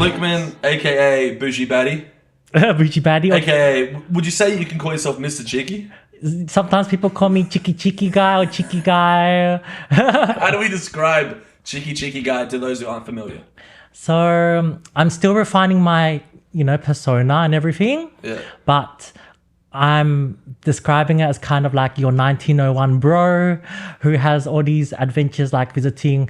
Lukman, aka Bougie Baddie. Bougie Baddie. AKA, would you say you can call yourself Mr. Cheeky? Sometimes people call me Cheeky Guy or Cheeky Guy. How do we describe Cheeky Guy to those who aren't familiar? So I'm still refining my, persona and everything. Yeah. But I'm describing it as kind of like your 1901 bro who has all these adventures like visiting,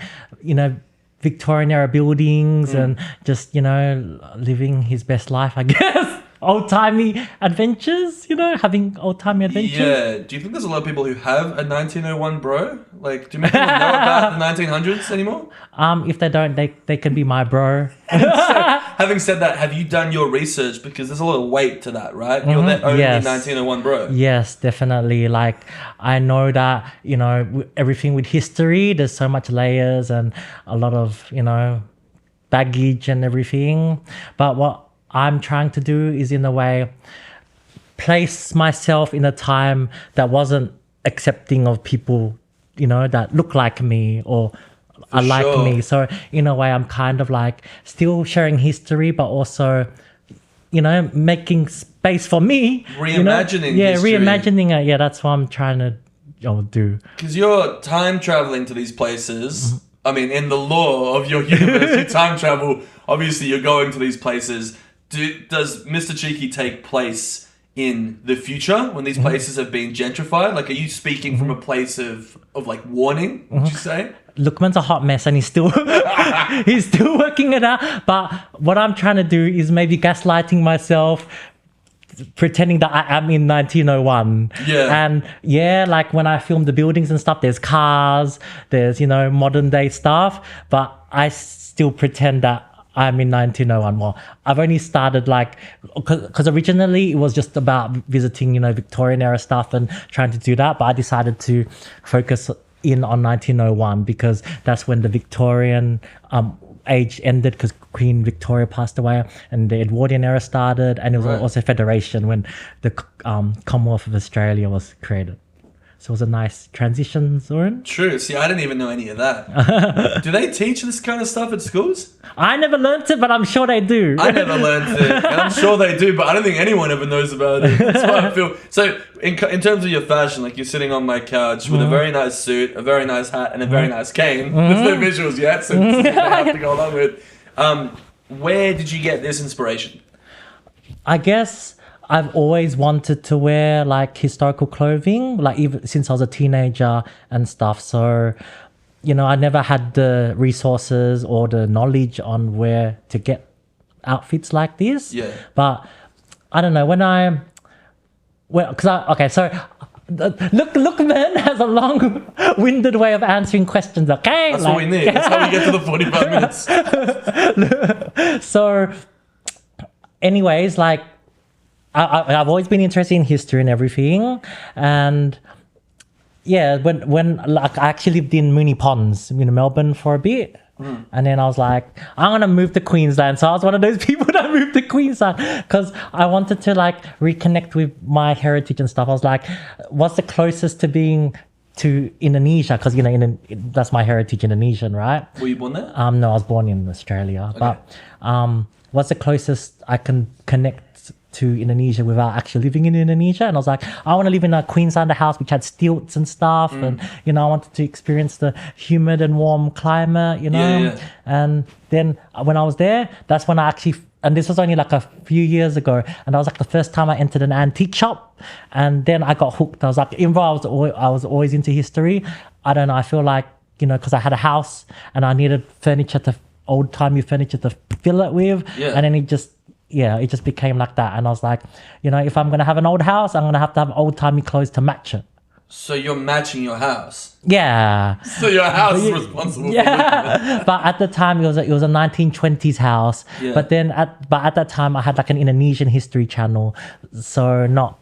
Victorian era buildings and just, living his best life, I guess. Old-timey adventures, having old-timey adventures. Yeah. Do you think there's a lot of people who have a 1901 bro? Like, do you people know about the 1900s anymore? If they don't, they can be my bro. Having said that, have you done your research? Because there's a lot of weight to that, right? You're the only 1901 bro. Yes, definitely. Like, I know that, everything with history, there's so much layers and a lot of, baggage and everything. But what I'm trying to do is, in a way, place myself in a time that wasn't accepting of people, that look like me or are like me. So in a way, I'm kind of like still sharing history, but also, making space for me. Reimagining history. Yeah, reimagining it. Yeah, that's what I'm trying to do. Because you're time traveling to these places. I mean, in the law of your universe, you time travel. Obviously, you're going to these places. Does Mr. Cheeky take place in the future when these places have been gentrified? Like, are you speaking from a place of like warning, would you say? Lukman's a hot mess and he's still he's still working it out. But what I'm trying to do is maybe gaslighting myself, pretending that I am in 1901. Yeah. And like when I film the buildings and stuff, there's cars, there's, modern day stuff, but I still pretend that I'm in 1901. Well, I've only started because originally it was just about visiting, Victorian era stuff and trying to do that. But I decided to focus in on 1901 because that's when the Victorian age ended because Queen Victoria passed away and the Edwardian era started. And it was also Federation when the Commonwealth of Australia was created. So it was a nice transition, Zoran. True. See, I didn't even know any of that. Do they teach this kind of stuff at schools? I never learnt it, but I'm sure they do. I never learned it, and I'm sure they do, but I don't think anyone ever knows about it. That's why I feel. So, in terms of your fashion, like you're sitting on my couch with a very nice suit, a very nice hat, and a very nice cane. There's no visuals yet, so this is what I have to go along with. Where did you get this inspiration? I guess I've always wanted to wear like historical clothing, like even since I was a teenager and stuff. So, I never had the resources or the knowledge on where to get outfits like this. Yeah. But I don't know Lukman has a long-winded way of answering questions. Okay, that's what we need. That's how we get to the 45 minutes. So, anyways, like. I've always been interested in history and everything, and when I actually lived in Moonee Ponds, Melbourne for a bit, and then I was like, I'm gonna move to Queensland. So I was one of those people that moved to Queensland because I wanted to like reconnect with my heritage and stuff. I was like, what's the closest to being to Indonesia? Because that's my heritage, Indonesian, right? Were you born there? No, I was born in Australia, but what's the closest I can connect to Indonesia without actually living in Indonesia? And I was like, I want to live in a Queenslander house which had stilts and stuff, and I wanted to experience the humid and warm climate, And then when I was there, that's when I actually, and this was only like a few years ago, and that was like the first time I entered an antique shop, and then I got hooked. I was like, even though I was always into history, I don't know, I feel like, because I had a house and I needed old-timey furniture to fill it with, and then it just became like that. And I was like, if I'm going to have an old house, I'm going to have old-timey clothes to match it. So you're matching your house? Yeah. So your house is responsible for it. But at the time, it was a 1920s house. Yeah. But at that time, I had like an Indonesian history channel. So not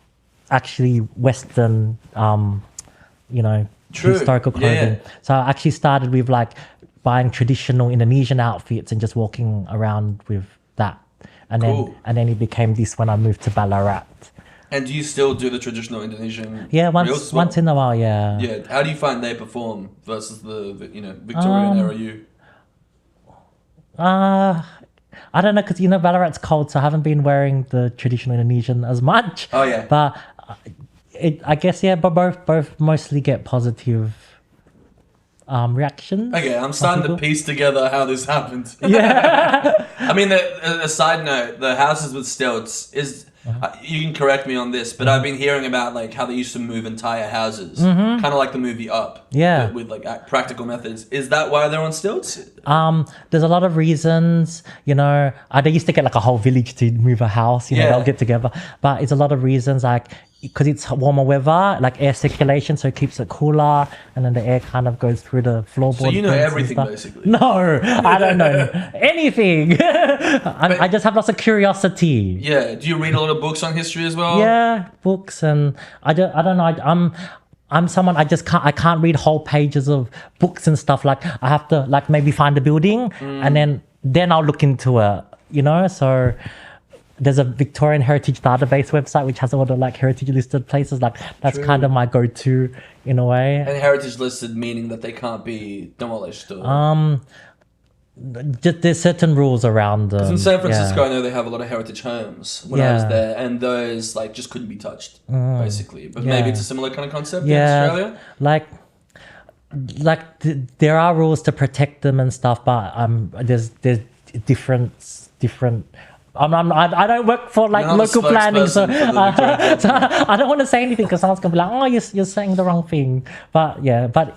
actually Western, historical clothing. Yeah. So I actually started with like buying traditional Indonesian outfits and just walking around with that. And then it became this when I moved to Ballarat. And do you still do the traditional Indonesian? Yeah, once in a while, yeah. Yeah. How do you find they perform versus the Victorian era you? I don't know, because Ballarat's cold, so I haven't been wearing the traditional Indonesian as much. Oh, yeah. But I guess, yeah, but both mostly get positive reactions. Okay, I'm starting to piece together how this happened. Yeah. I mean, a side note, the houses with stilts is... you can correct me on this, but I've been hearing about like how they used to move entire houses, kind of like the movie Up. Yeah. With like practical methods. Is that why they're on stilts? There's a lot of reasons, they used to get like a whole village to move a house, they'll get together. But it's a lot of reasons, like, because it's warmer weather, like air circulation, so it keeps it cooler, and then the air kind of goes through the floorboard. So you know everything, basically. No, I don't know anything. I just have lots of curiosity. Yeah. Do you read a lot of books on history as well? Yeah, books, and I don't know. I'm someone, I can't read whole pages of books and stuff. Like, I have to like maybe find a building and then I'll look into it, so there's a Victorian Heritage Database website which has all the like heritage listed places. Like, that's kind of my go-to in a way. And heritage listed meaning that they can't be demolished or... Just, there's certain rules around them. In San Francisco, I know they have a lot of heritage homes when I was there, and those like just couldn't be touched, basically. But maybe it's a similar kind of concept in Australia. There are rules to protect them and stuff, but there's different. I don't work for like local planning, so I don't want to say anything because someone's gonna be like, "Oh, you're saying the wrong thing." But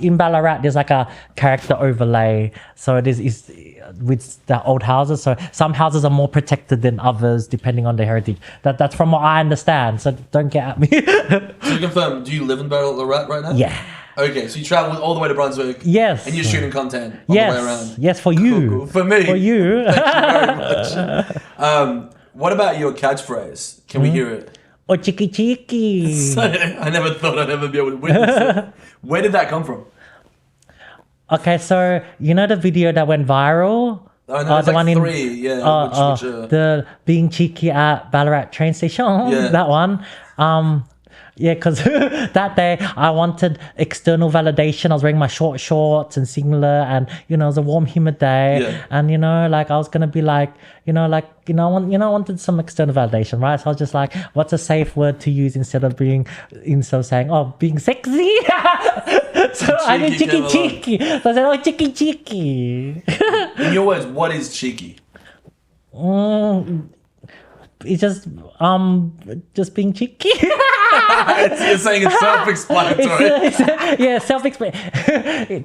in Ballarat, there's like a character overlay, so it is with the old houses. So some houses are more protected than others depending on their heritage. That's from what I understand. So don't get at me. So confirm, do you live in Ballarat right now? Yeah. Okay, so you travel all the way to Brunswick. Yes. And you're shooting content on the way around. Yes, for you. Cool. For me. For you. Thank you very much. What about your catchphrase? Can we hear it? Oh, cheeky cheeky. I never thought I'd ever be able to witness it. Where did that come from? Okay, so the video that went viral? Oh, no, it's like three. The being cheeky at Ballarat train station. Yeah. That one. Yeah, because that day I wanted external validation. I was wearing my short shorts and singlet, and it was a warm, humid day. Yeah. And I was gonna be like, I wanted some external validation, right? So I was just like, what's a safe word to use instead of saying, oh, being sexy. So I did cheeky. So I said, oh, cheeky. In your words, what is cheeky? It's just being cheeky. You're saying it's self-explanatory. Yeah, self-explanatory.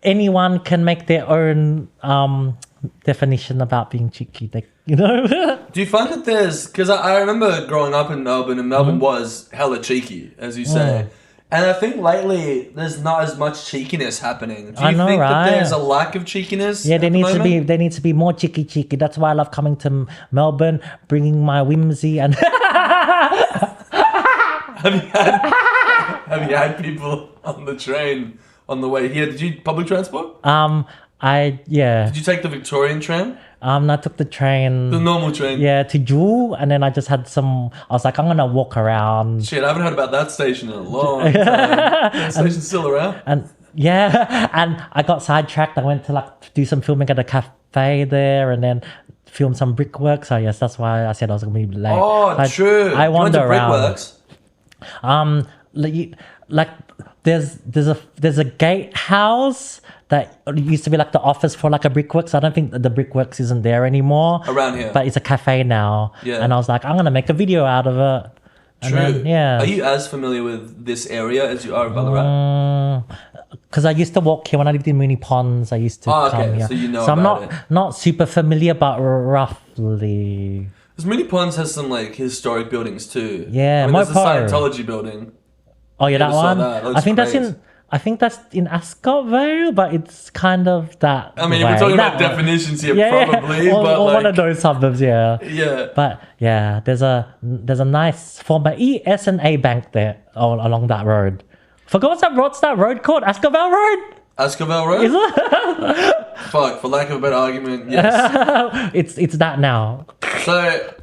Anyone can make their own definition about being cheeky. Do you find that because I remember growing up in Melbourne, and Melbourne was hella cheeky, as you say. And I think lately there's not as much cheekiness happening. Do you think that there's a lack of cheekiness? Yeah, there needs to be more cheeky. That's why I love coming to Melbourne, bringing my whimsy and. Have you had people on the train on the way here? Did you public transport? Yeah. Did you take the Victorian tram? I took the train. The normal train? Yeah, to Jewel, and then I just had I was like, I'm going to walk around. Shit, I haven't heard about that station in a long time. That station's still around? And I got sidetracked. I went to do some filming at a cafe there, and then film some brickwork. So yes, that's why I said I was going to be late. Oh, true. I wander around. Brickworks? There's a gatehouse that used to be like the office for like a brickworks. I don't think the brickworks isn't there anymore. Around here. But it's a cafe now. Yeah. And I was like, I'm going to make a video out of it. True. Then, yeah. Are you as familiar with this area as you are in Ballarat? Because I used to walk here when I lived in Moonee Ponds. I used to come here. So you know so about I'm not super familiar, but roughly. Because Moonee Ponds has some like historic buildings too. Yeah, there's a Scientology building. Oh yeah, that one. That I think that's in Ascot Vale, but it's kind of that. I mean, if we're talking about definitions here, probably. Or but one of those suburbs, yeah. Yeah. But yeah, there's a nice former ES&A bank there along that road. Forgot what's that road called? Ascot Vale Road? Ascot Vale Road? Is it? Fuck, for lack of a better argument, yes. It's that now. So,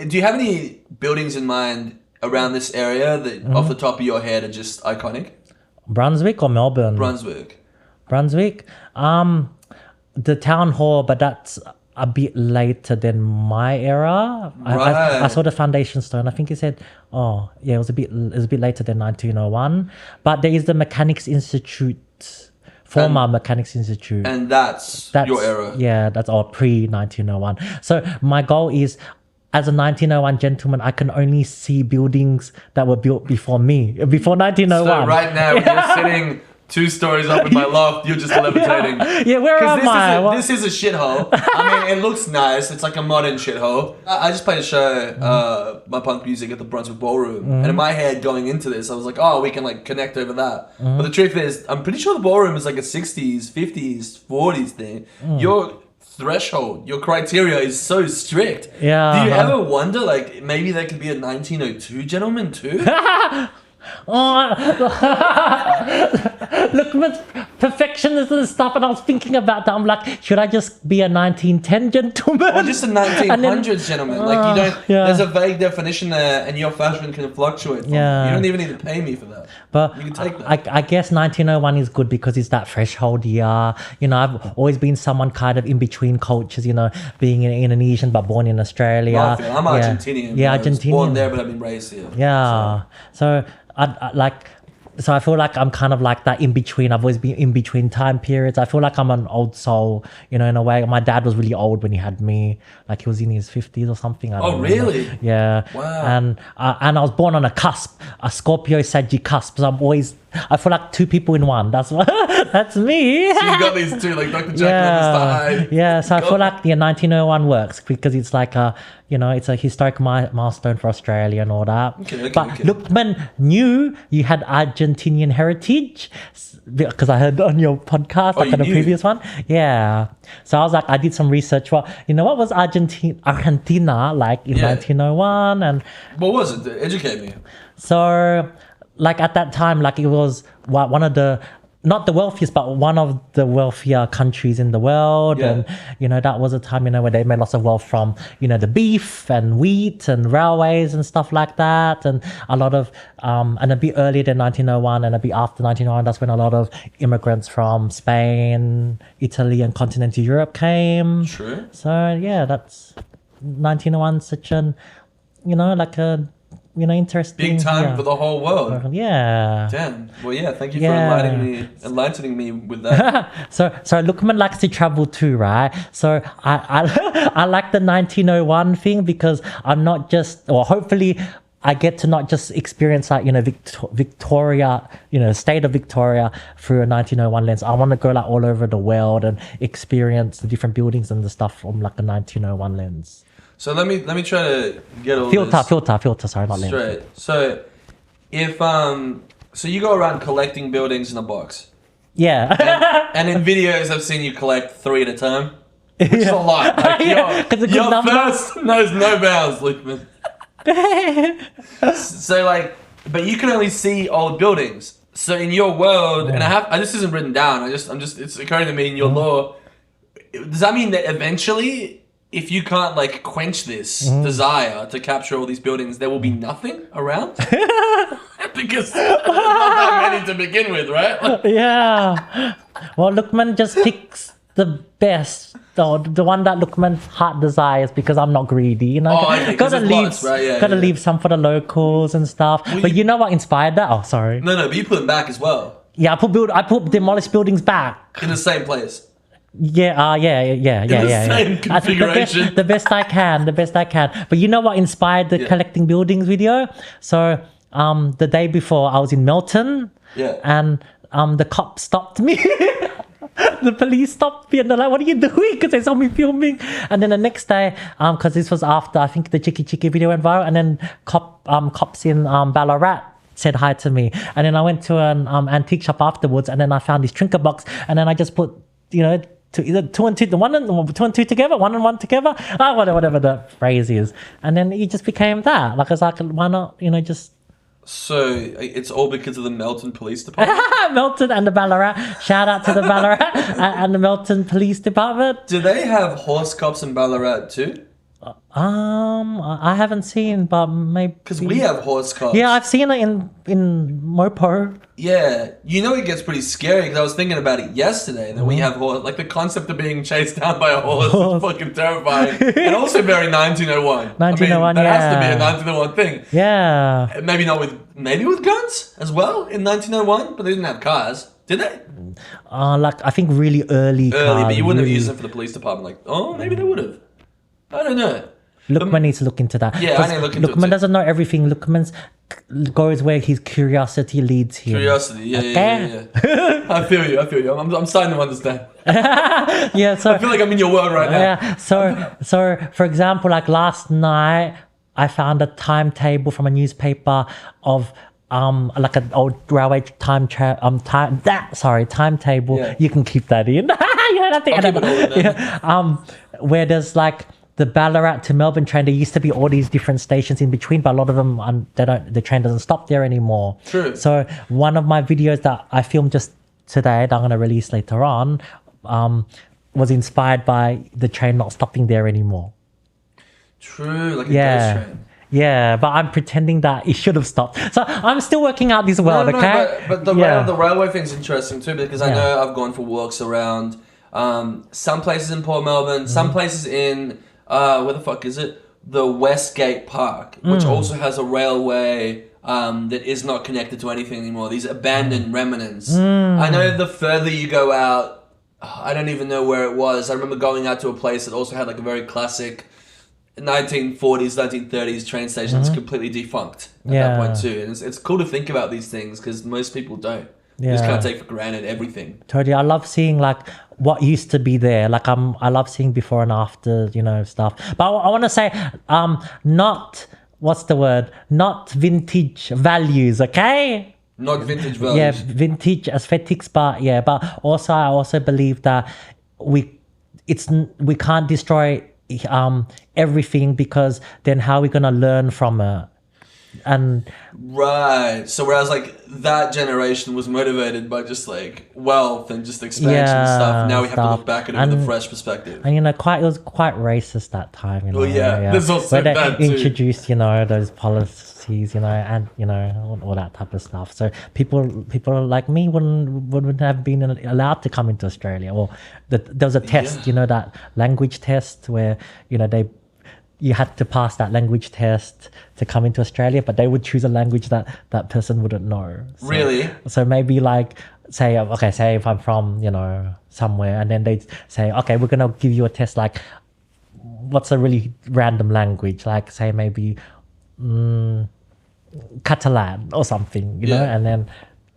do you have any buildings in mind around this area that off the top of your head are just iconic? Brunswick or Melbourne? Brunswick. the town hall, but that's a bit later than my era. I saw the foundation stone. I think it said, oh yeah, it was a bit later than 1901. But there is the Mechanics Institute, former Mechanics Institute, and that's your era. Yeah, that's all pre 1901. So my goal is, as a 1901 gentleman, I can only see buildings that were built before me, before 1901. So right now, you're sitting 2 stories up in my loft, you're just levitating. Yeah, where am I? This is a shithole. I mean, it looks nice. It's like a modern shithole. I just played a show, my punk music at the Brunswick Ballroom. And in my head going into this, I was like, oh, we can like connect over that. But the truth is, I'm pretty sure the ballroom is like a 60s, 50s, 40s thing. Your threshold, your criteria is so strict. Yeah. Do you ever wonder, like, maybe there could be a 1902 gentleman too? Look, perfectionism and stuff, and I was thinking about that. I'm like, should I just be a 1910 gentleman? Or just a 1900s gentleman? Like, you don't, there's a vague definition there, and your fashion can fluctuate. You don't even need to pay me for that. But you can take that. I guess 1901 is good because it's that threshold year. You know, I've always been someone kind of in between cultures, you know, being an Indonesian but born in Australia. I'm Argentinian. Yeah, I was Argentinian. born there, but I've been raised here. Yeah. So I feel like I'm kind of like that in between. I've always been in between time periods. I feel like I'm an old soul, you know, in a way. My dad was really old when he had me. Like, he was in his 50s or something. I don't know. Really? Yeah. Wow. And I was born on a cusp, a Scorpio Saggy cusp. So I feel like 2 people in one. That's that's me. So you got these 2, like Dr. Jekyll and Mr. Hyde. Yeah, so I feel like the 1901 works because it's like it's a historic milestone for Australia and all that. Okay. Lukman knew you had Argentinian heritage because I heard on your podcast, like on the previous one. Yeah. So I was like, I did some research. Well, you know, what was Argentina like in 1901? And what was it? Educate me. So, like at that time, like it was one of the, not the wealthiest, but one of the wealthier countries in the world. Yeah. And, you know, that was a time, you know, where they made lots of wealth from, you know, the beef and wheat and railways and stuff like that. And a lot of, and a bit earlier than 1901 and a bit after 1901, that's when a lot of immigrants from Spain, Italy and continental Europe came. True. So, yeah, that's 1901, such an, you know, like a, you know, interesting. Big time for the whole world. Yeah. Damn. Well, yeah. Thank you for enlightening me with that. So Lukman likes to travel too, right? So I like the 1901 thing because I'm not just, or hopefully I get to not just experience like, you know, Victoria, you know, state of Victoria through a 1901 lens. I want to go like all over the world and experience the different buildings and the stuff from like a 1901 lens. So let me try to get all filter, this sorry, not lens. straight. So if so you go around collecting buildings in a box. Yeah. And in videos I've seen you collect 3 at a time. Which is a lot. Like, your thirst knows no bounds, Lukman. So like, but you can only see old buildings. So in your world, and this isn't written down. It's occurring to me in your law. Does that mean that eventually, if you can't like quench this desire to capture all these buildings, there will be nothing around? Because there's not that many to begin with, right? Yeah. Well, Lukman just picks the best, the one that Lukman's heart desires, because I'm not greedy, you know. Gotta leave some for the locals and stuff. Well, but you know what inspired that? Oh, sorry. No, but you put them back as well. Yeah, I put demolished buildings back in the same place. Yeah. Same configuration. The best I can. But you know what inspired the collecting buildings video? So the day before I was in Melton. Yeah. And the cops stopped me. The police stopped me and they're like, "What are you doing?" Because they saw me filming. And then the next day, because this was after I think the Chicky video went viral, and then cops in Ballarat said hi to me. And then I went to an antique shop afterwards, and then I found this trinket box, and then I just put, you know, either 2 and 2, two and two together, 1 and 1 together, whatever the phrase is. And then it just became that. Like, I was like, why not, you know, just. So it's all because of the Melton Police Department? Melton and the Ballarat. Shout out to the Ballarat and the Melton Police Department. Do they have horse cops in Ballarat too? I haven't seen, but maybe. Because we have horse cops. Yeah, I've seen it in Mopo. Yeah, it gets pretty scary because I was thinking about it yesterday. That we have like the concept of being chased down by a horse is fucking terrifying, and also very 1901. 1901, that has to be a 1901 thing. Yeah. Maybe with guns as well in 1901, but they didn't have cars, did they? Like I think really early cars, but you wouldn't have used them for the police department. Like, maybe they would have. I don't know. Lukman needs to look into that. Yeah, I need to look into it Lukman too. doesn't know everything. Lukman's goes where his curiosity leads him. Curiosity, yeah. I feel you. I'm starting to understand. Yeah, so I feel like I'm in your world right now. yeah. So for example, like last night, I found a timetable from a newspaper of like an old railway timetable. Yeah. You can keep that in. I'll keep it all in there. Yeah. Where there's like the Ballarat to Melbourne train, there used to be all these different stations in between, but a lot of them the train doesn't stop there anymore. True. So one of my videos that I filmed just today that I'm going to release later on was inspired by the train not stopping there anymore. True, like a ghost train. Yeah, but I'm pretending that it should have stopped. So I'm still working out this world, okay? But the railway thing's interesting too, because I know I've gone for walks around some places in Port Melbourne, some places in where the fuck is it? The Westgate Park, which also has a railway that is not connected to anything anymore. These abandoned remnants. I know the further you go out, I don't even know where it was. I remember going out to a place that also had like a very classic 1940s, 1930s train station that's completely defunct at that point too. And it's cool to think about these things because most people don't. You just can't take for granted everything. Totally. I love seeing like what used to be there. Like I love seeing before and after, stuff. But I want to say, not what's the word? Not vintage values, okay? Not vintage values. Yeah, vintage aesthetics, but I also believe that we can't destroy everything because then how are we gonna learn from it? And right, so whereas like that generation was motivated by just like wealth and just expansion and stuff, now we have to look back at it with a fresh perspective. And it was quite racist that time. There's also where they that too. introduced those policies, and all that type of stuff. So people like me wouldn't have been allowed to come into Australia. Or there was a test, that language test where you had to pass that language test to come into Australia, but they would choose a language that person wouldn't know. So, really? So maybe like say if I'm from somewhere, and then they say, okay, we're gonna give you a test like what's a really random language, like say maybe Catalan or something, and then.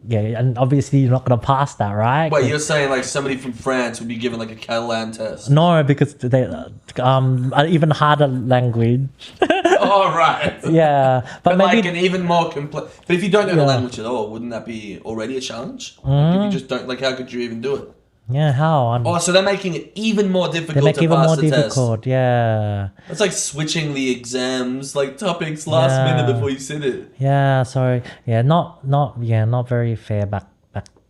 Yeah, and obviously you're not going to pass that, right? Wait, you're saying like somebody from France would be given like a Catalan test? No, because they an even harder language. Oh, right. Yeah, but maybe like an even more complex. But if you don't know the language at all, wouldn't that be already a challenge? Like if you just don't, like, how could you even do it? Yeah, how? So they're making it even more difficult they make to even pass more the difficult. test. Yeah. It's like switching the exams, like topics last minute before you sit it. Yeah. So not very fair back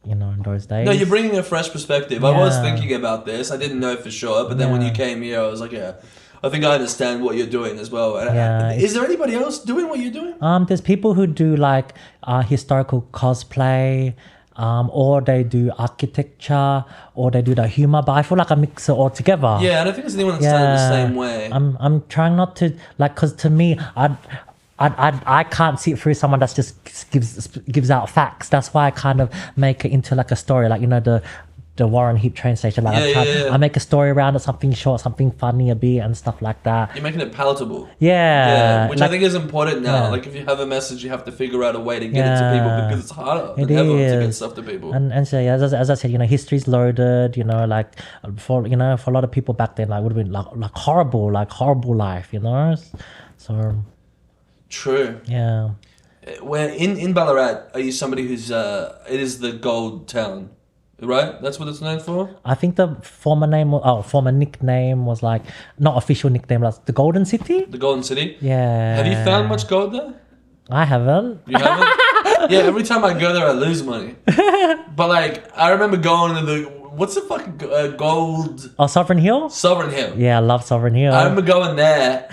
in those days. No, you're bringing a fresh perspective. Yeah. I was thinking about this. I didn't know for sure, but then when you came here, I was like, I think I understand what you're doing as well. Is there anybody else doing what you're doing? There's people who do like historical cosplay. Or they do architecture, or they do the humor, but I feel like I mix it all together. Yeah, I don't think there's anyone that's done it the same way. I'm trying not to because to me, I can't see it through someone that's just gives out facts. That's why I kind of make it into like a story, like the Warren Heap train station. Like I make a story around it, something short, something funny a bit, and stuff like that. You're making it palatable. Yeah, which I think is important now. Yeah. Like if you have a message, you have to figure out a way to get it to people because it's harder than ever to get stuff to people. And so as I said, history's loaded. Like for a lot of people back then, like would have been like horrible life. So true. Yeah. Where in Ballarat, are you somebody who's it is the gold town? Right? That's what it's known for? I think the former nickname was like, not official nickname, like the Golden City? The Golden City? Yeah. Have you found much gold there? I haven't. You haven't? Yeah, every time I go there, I lose money. But like, I remember going to what's the fucking gold? Oh, Sovereign Hill? Sovereign Hill. Yeah, I love Sovereign Hill. I remember going there,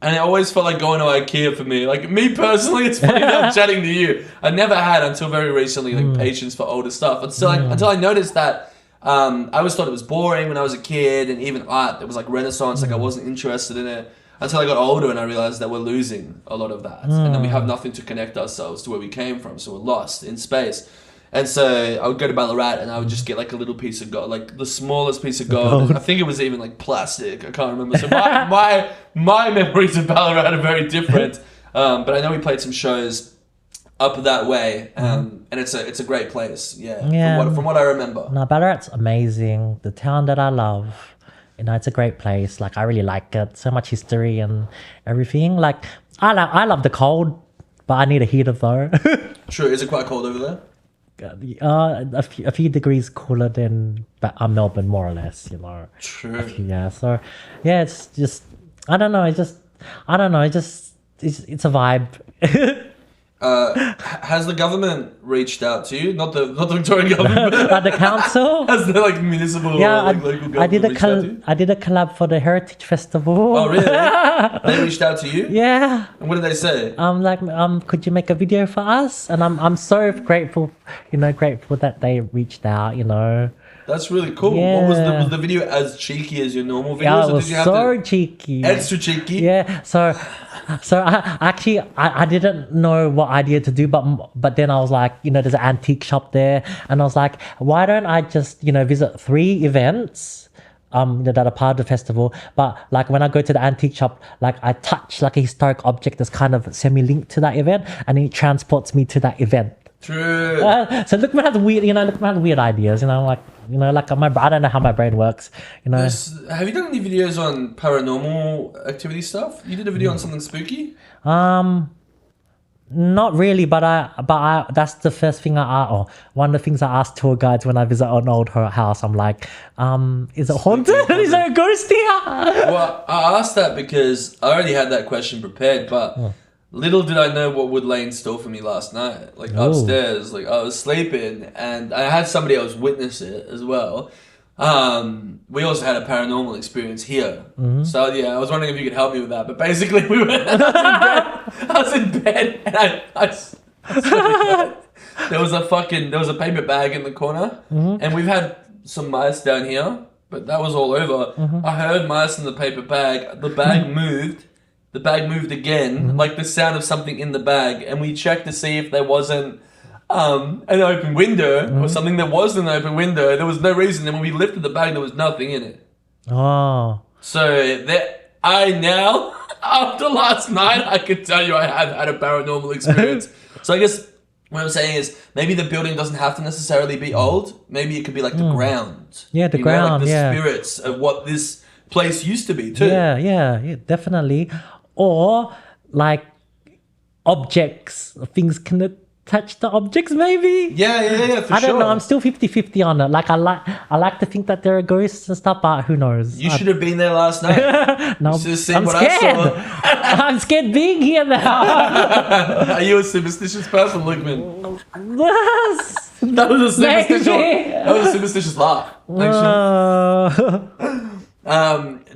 And it always felt like going to IKEA for me. Like, me personally, it's funny that I'm chatting to you. I never had, until very recently, like, patience for older stuff. Until I noticed that I always thought it was boring when I was a kid, and even art, it was like Renaissance, like I wasn't interested in it. Until I got older and I realized that we're losing a lot of that. And then we have nothing to connect ourselves to where we came from, so we're lost in space. And so I would go to Ballarat and I would just get like a little piece of gold, like the smallest piece of gold. I think it was even like plastic. I can't remember. So my memories of Ballarat are very different. But I know we played some shows up that way, and it's a great place. Yeah. From what I remember. No, Ballarat's amazing. The town that I love. You know, it's a great place. Like, I really like it. So much history and everything. Like, I love the cold, but I need a heater though. True. Is it quite cold over there? A few degrees cooler than Melbourne, more or less, you know. True. So yeah, it's just it's a vibe. Has the government reached out to you? Not the Victorian government, but the council. Has the like municipal local government I did a reached out to you? I did a collab for the Heritage Festival. Oh really? They reached out to you? Yeah. And what did they say? Could you make a video for us? And I'm so grateful, grateful that they reaced out, That's really cool. Yeah. What was the video as cheeky as your normal videos? Yeah, it or was did you have so cheeky. Extra cheeky? Yeah. So I didn't know what idea to do, but then I was like, there's an antique shop there, and I was like, why don't I just visit 3 events that are part of the festival, but like when I go to the antique shop, like I touch like a historic object that's kind of semi-linked to that event, and it transports me to that event. True. So Lukman has weird ideas, like I don't know how my brain works, Have you done any videos on paranormal activity stuff? You did a video on something spooky? Not really, but I that's the first thing one of the things I ask tour guides when I visit an old house. I'm like, is it haunted? Is there a ghost here? Well, I asked that because I already had that question prepared, but little did I know what would lay in store for me last night. Like upstairs, like I was sleeping and I had somebody else witness it as well. We also had a paranormal experience here. So yeah, I was wondering if you could help me with that. But basically I was in bed and I swear to God, there was a paper bag in the corner, and we've had some mice down here, but that was all over. I heard mice in the paper bag. The bag moved. The bag moved again, like the sound of something in the bag, and we checked to see if there wasn't an open window or something. There was an open window. There was no reason. And when we lifted the bag, there was nothing in it. Oh. So now, after last night, I can tell you I have had a paranormal experience. So I guess what I'm saying is maybe the building doesn't have to necessarily be old. Maybe it could be like the ground. Yeah, the ground, like the spirits of what this place used to be too. Yeah, definitely. Or like objects, things can touch the objects maybe. Yeah, for I sure. don't know, I'm still 50-50 on it. Like I like to think that there are ghosts and stuff, but who knows? You should have been there last night. No, I'm scared. I'm scared being here now. Are you a superstitious person, Lukman? That was a superstitious laugh.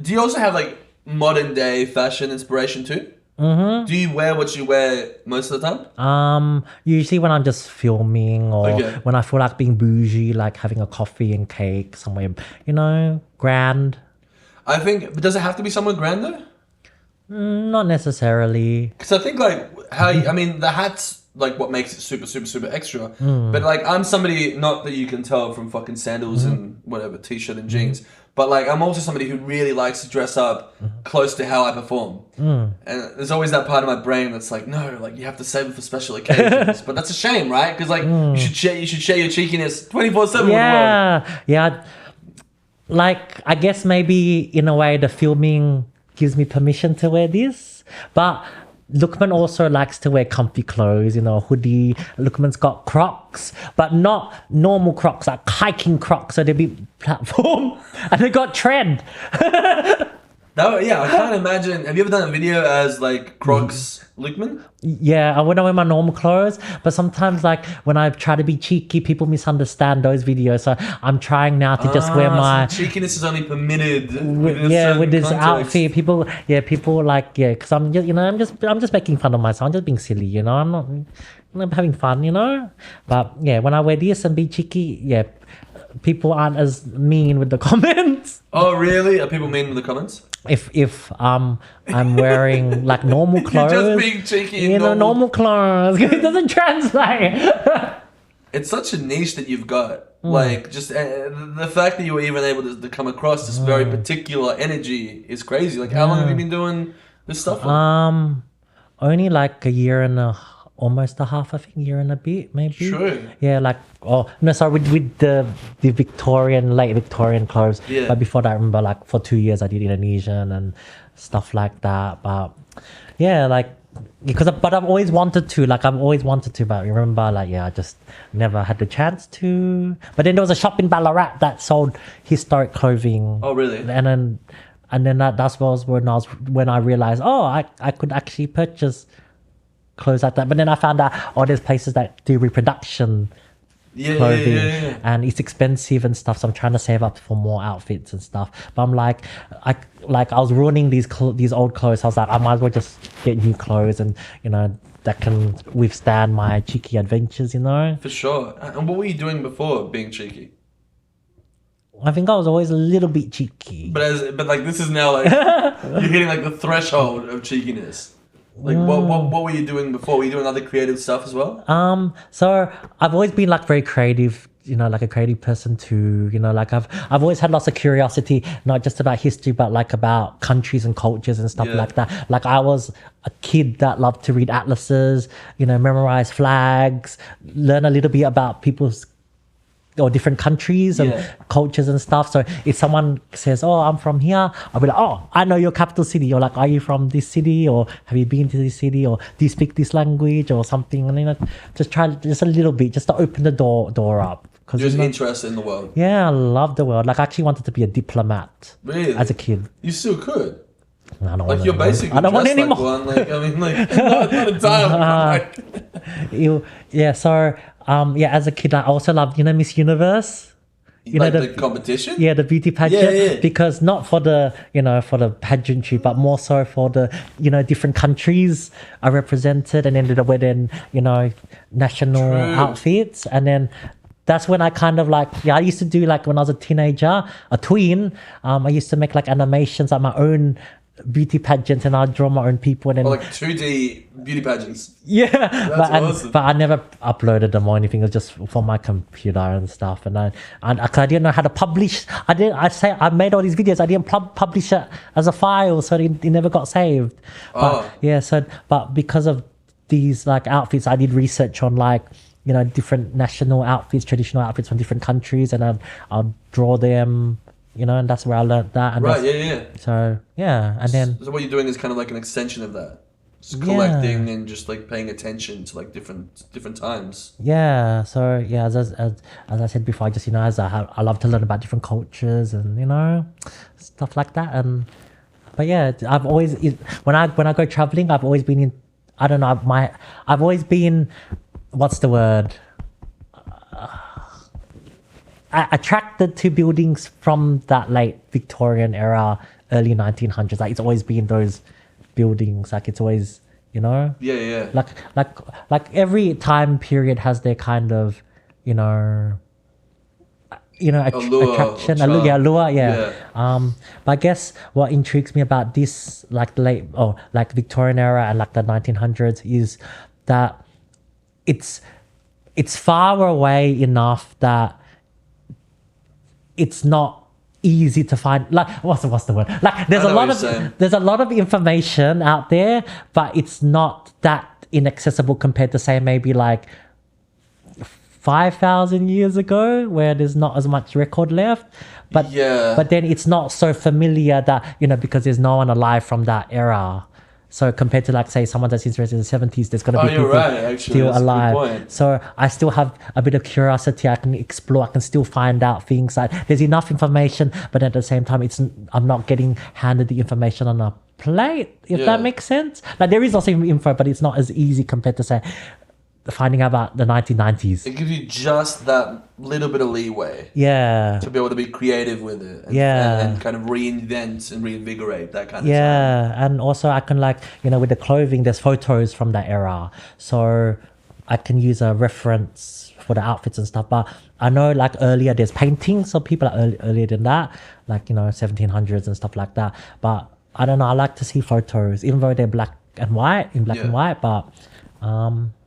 Do you also have like modern day fashion inspiration too? Do you wear what you wear most of the time? Usually when I'm just filming or when I feel like being bougie, like having a coffee and cake somewhere, grand. I think, but does it have to be somewhere grand though? Not necessarily. Because I think like the hat's like what makes it super, super, super extra. But like I'm somebody, not that you can tell from fucking sandals and whatever, t-shirt and jeans. But like I'm also somebody who really likes to dress up close to how I perform. And there's always that part of my brain that's like, no, like you have to save it for special occasions. But that's a shame, right? Because like you should share your cheekiness 24/7 with the world. Yeah. Like I guess maybe in a way the filming gives me permission to wear this, but Lukman also likes to wear comfy clothes, hoodie. Lukman's got Crocs, but not normal Crocs, like hiking Crocs, so they be platform, and they got trend. Yeah, I can't imagine. Have you ever done a video as like Crocs Lukman? Yeah, I when I wear my normal clothes, but sometimes like when I try to be cheeky, people misunderstand those videos. So I'm trying now to just wear my so cheekiness is only permitted within a certain with this context. outfit. People like because I'm just I'm just making fun of myself. I'm just being silly, I'm not having fun, But yeah, when I wear this and be cheeky, people aren't as mean with the comments. Oh really? Are people mean with the comments? If I'm wearing like normal clothes, You're just being cheeky. Normal clothes. It doesn't translate. It's such a niche that you've got. Like, just the fact that you were even able to come across this very particular energy is crazy. Like, how long have you been doing this stuff for? Only like a year and almost a half, I think, year and a bit, maybe. True. Yeah, like with the late Victorian clothes. Yeah. But before that, I remember like for 2 years I did Indonesian and stuff like that. But yeah, like but I've always wanted to, but I remember I just never had the chance to. But then there was a shop in Ballarat that sold historic clothing. Oh really? And then that was when I realized, I could actually purchase clothes like that. But then I found out, there's places that do reproduction clothing, and it's expensive and stuff. So I'm trying to save up for more outfits and stuff. But I'm I was ruining these old clothes. So I was like, I might as well just get new clothes, and that can withstand my cheeky adventures. For sure. And what were you doing before being cheeky? I think I was always a little bit cheeky. But like this is now like you're hitting like the threshold of cheekiness. Like what were you doing before? Were you doing other creative stuff as well? So I've always been like very creative, like a creative person too. I've always had lots of curiosity, not just about history, but like about countries and cultures and stuff like that. Like I was a kid that loved to read atlases, memorize flags, learn a little bit about people's or different countries and cultures and stuff. So if someone says, I'm from here, I'll be like, I know your capital city. Or like, are you from this city? Or have you been to this city? Or do you speak this language or something? And just try just a little bit, just to open the door up. Just interested in the world. Yeah, I love the world. Like I actually wanted to be a diplomat. Really? As a kid. You still could. I don't like you're basically I don't want dressed anymore. like one. Not entirely. So as a kid I also loved Miss Universe. The competition? Yeah, the beauty pageant. Yeah. Because not for the for the pageantry, but more so for the different countries are represented, and then they wear national outfits, and then that's when I kind of I used to do when I was a teenager, a tween. I used to make animations like my own beauty pageants, and I'd draw my own people, and then 2D beauty pageants. Yeah, that's awesome. But I never uploaded them or anything. It was just for my computer and stuff. And I didn't know how to publish. I made all these videos. I didn't publish it as a file, so it never got saved. But because of these outfits, I did research on different national outfits, traditional outfits from different countries, and I'll draw them. And that's where I learned that. And So, and then... So what you're doing is kind of like an extension of that. Just collecting and just paying attention to different times. Yeah, so as I said before, I just, I love to learn about different cultures and, stuff like that. But I've always, when I go traveling, I've always been I've always been, what's the word? Attracted to buildings from that late Victorian era, early 1900s. It's always been those buildings. It's always, Yeah. Like every time period has their kind of, attraction. Allure. Yeah. But I guess what intrigues me about this, the Victorian era and the 1900s, is that it's far away enough that it's not easy to find. What's the word? There's a lot of information out there, but it's not that inaccessible compared to say maybe 5,000 years ago, where there's not as much record left. But then it's not so familiar that because there's no one alive from that era. So compared to like say someone that's interested in the 70s, there's gonna be people Actually, still that's a good alive. point. So I still have a bit of curiosity. I can explore. I can still find out things. Like there's enough information, but at the same time, I'm not getting handed the information on a plate. If that makes sense. Like there is also info, but it's not as easy compared to say finding out about the 1990s. It gives you just that little bit of leeway. Yeah. To be able to be creative with it. And, and kind of reinvent and reinvigorate that kind of stuff. Yeah. And also I can like, with the clothing, there's photos from that era. So I can use a reference for the outfits and stuff. But I know like earlier there's paintings of people earlier than that. Like, 1700s and stuff like that. But I don't know. I like to see photos, even though they're black and white, But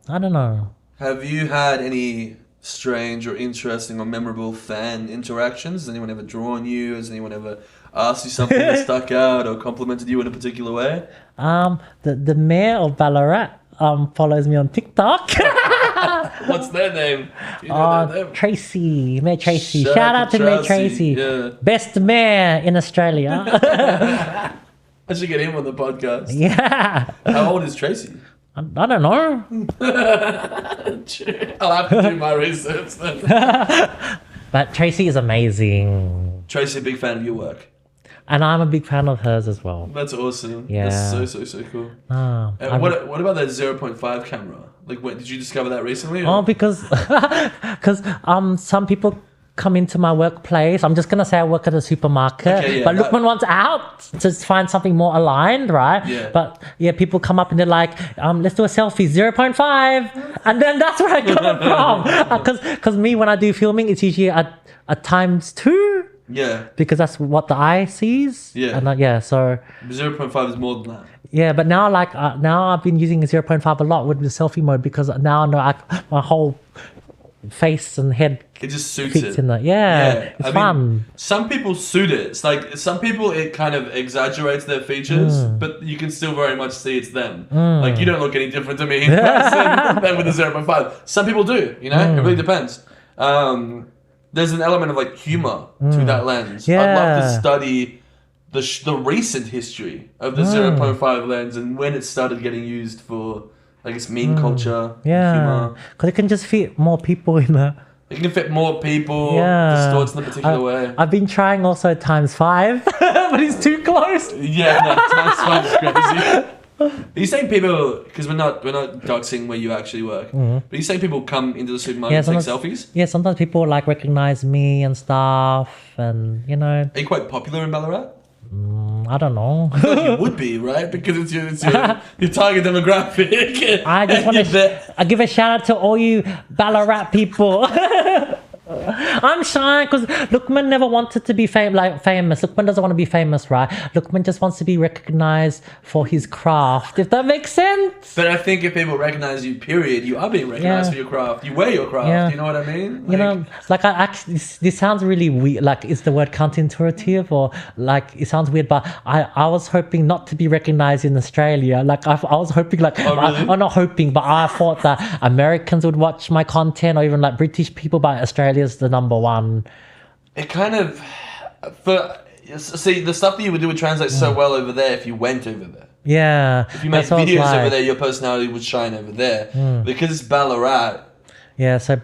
I don't know. Have you had any strange or interesting or memorable fan interactions? Has anyone ever drawn you? Has anyone ever asked you something that stuck out or complimented you in a particular way? The mayor of Ballarat follows me on TikTok. What's their name? Do you know their name? Tracy, Mayor Tracy. Shout out to Mayor Tracy. Yeah. Best mayor in Australia. I should get him on the podcast. Yeah. How old is Tracy? I don't know. I'll have to do my research then. But Tracy is amazing. Tracy, a big fan of your work. And I'm a big fan of hers as well. That's awesome. Yeah. That's so cool. What about that 0.5 camera? Like, did you discover that recently? Or? Oh, because some people come into my workplace. I'm just gonna say I work at a supermarket, but Lukman wants out to find something more aligned, right? Yeah. But people come up and they're like, let's do a selfie, 0.5, and then that's where I got it from. Because me, when I do filming, it's usually a ×2. Yeah. Because that's what the eye sees. Yeah. And so 0.5 is more than that. Yeah, but now now I've been using 0.5 a lot with the selfie mode because now I know my whole face and head it just suits fits it. in there. It's fun. Mean, some people suit it. It's like some people it kind of exaggerates their features, but you can still very much see it's them. Like you don't look any different to me in person than with the 0.5. Some people do, It really depends. There's an element of like humor to that lens. Yeah. I'd love to study the recent history of the 0.5 lens and when it started getting used for, I guess, meme culture, humor. Because it can just fit more people in there. It can fit more people, distorts in a particular way. I've been trying also ×5, but it's too close. Yeah, no, ×5 is crazy. Are you saying people, because we're not doxing where you actually work, but are you saying people come into the supermarket and take selfies? Yeah, sometimes people like recognize me and stuff, and Are you quite popular in Ballarat? I don't know. I thought you would be, right? Because it's your target demographic. I just want to give a shout out to all you Ballarat people. I'm shy because Lukman never wanted to be famous. Lukman doesn't want to be famous, right? Lukman just wants to be recognized for his craft, if that makes sense. But I think if people recognize you, period, you are being recognized for your craft. You wear your craft, you know what I mean? I actually, this sounds really weird. Like, is the word counterintuitive or like, it sounds weird, but I was hoping not to be recognized in Australia. Like, I was hoping like, I'm not hoping, but I thought that Americans would watch my content or even like British people, but Australia's the number one. It kind of, see, the stuff that you would do would translate so well over there if you went over there. Yeah. If you made videos over there, your personality would shine over there. Because it's Ballarat. Yeah, so